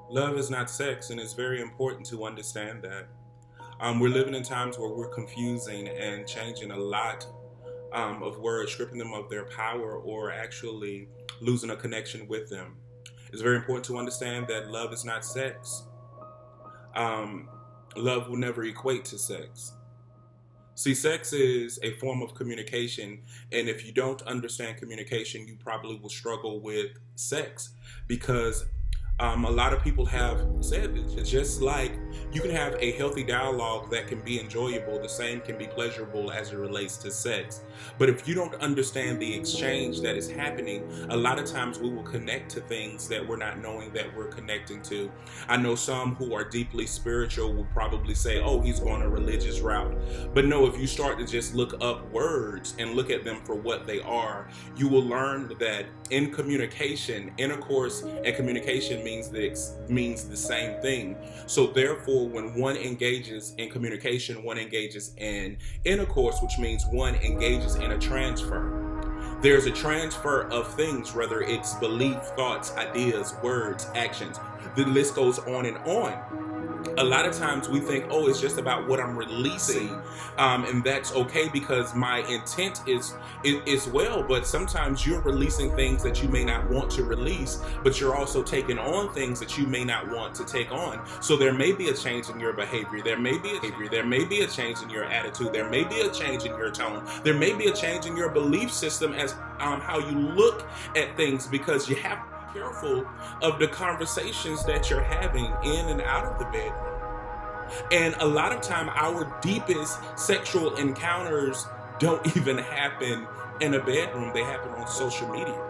Love is not sex, and it's very important to understand that. We're living in times where we're confusing and changing a lot of words, stripping them of their power, or actually losing a connection with them. It's very important to understand that love is not sex. Um, Love will never equate to sex. See, sex is a form of communication, and if you don't understand communication, you probably will struggle with sex because a lot of people have said this. It's just like you can have a healthy dialogue that can be enjoyable, the same can be pleasurable as it relates to sex. But if you don't understand the exchange that is happening, a lot of times we will connect to things that we're not knowing that we're connecting to. I know some who are deeply spiritual will probably say, oh, he's going a religious route. But no, if you start to just look up words and look at them for what they are, you will learn that in communication, intercourse and communication means the same thing. So therefore, when one engages in communication, one engages in intercourse, which means one engages in a transfer. There's a transfer of things, whether it's belief, thoughts, ideas, words, actions. The list goes on and on. A lot of times we think, oh, it's just about what I'm releasing, and that's okay because my intent is well. But sometimes you're releasing things that you may not want to release, but you're also taking on things that you may not want to take on. So there may be a change in your behavior. There may be a change in your attitude. There may be a change in your tone. There may be a change in your belief system as how you look at things because you have careful of the conversations that you're having in and out of the bedroom. And a lot of time our deepest sexual encounters don't even happen in a bedroom, they happen on social media.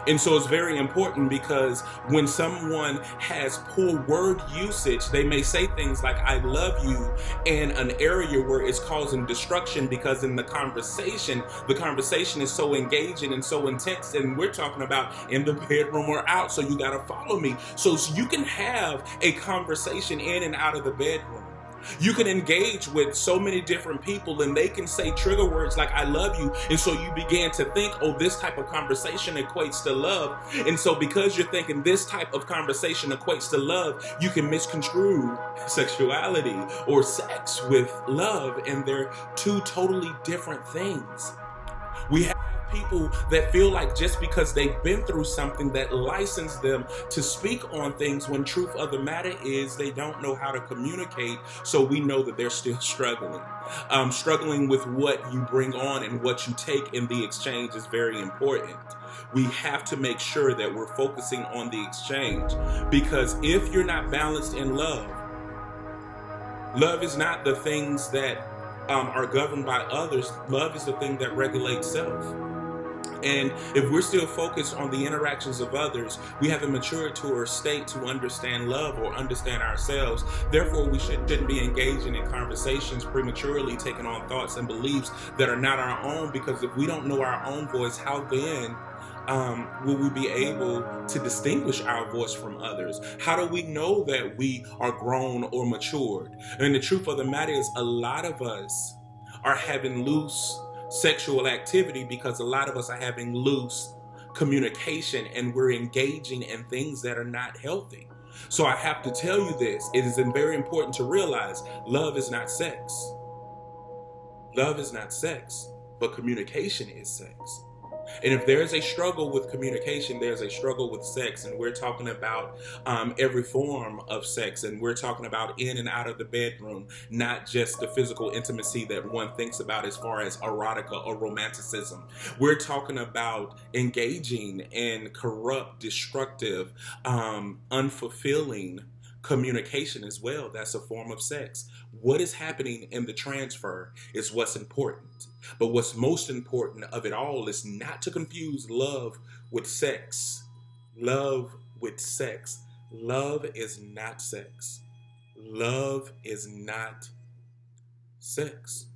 And so it's very important because when someone has poor word usage, they may say things like, I love you, in an area where it's causing destruction because in the conversation is so engaging and so intense. And we're talking about in the bedroom or out. So you got to follow me. So you can have a conversation in and out of the bedroom. You can engage with so many different people and they can say trigger words like I love you. And so you begin to think, oh, this type of conversation equates to love. And so because you're thinking this type of conversation equates to love, you can misconstrue sexuality or sex with love. And they're two totally different things. We have people that feel like just because they've been through something that license them to speak on things when truth of the matter is they don't know how to communicate. So we know that they're still struggling. Struggling with what you bring on and what you take in the exchange is very important. We have to make sure that we're focusing on the exchange because if you're not balanced in love, love is not the things that are governed by others. Love is the thing that regulates self. And if we're still focused on the interactions of others, we haven't matured to a state to understand love or understand ourselves. Therefore, we shouldn't be engaging in conversations prematurely, taking on thoughts and beliefs that are not our own. Because if we don't know our own voice, how then will we be able to distinguish our voice from others? How do we know that we are grown or matured? And the truth of the matter is, a lot of us are having loose sexual activity because a lot of us are having loose communication and we're engaging in things that are not healthy. So I have to tell you this. It is very important to realize love is not sex. Love is not sex, but communication is sex. And if there's a struggle with communication, there's a struggle with sex. And we're talking about every form of sex. And we're talking about in and out of the bedroom, not just the physical intimacy that one thinks about as far as erotica or romanticism. We're talking about engaging in corrupt, destructive, unfulfilling communication as well. That's a form of sex. What is happening in the transfer is what's important. But what's most important of it all is not to confuse love with sex. Love with sex. Love is not sex. Love is not sex.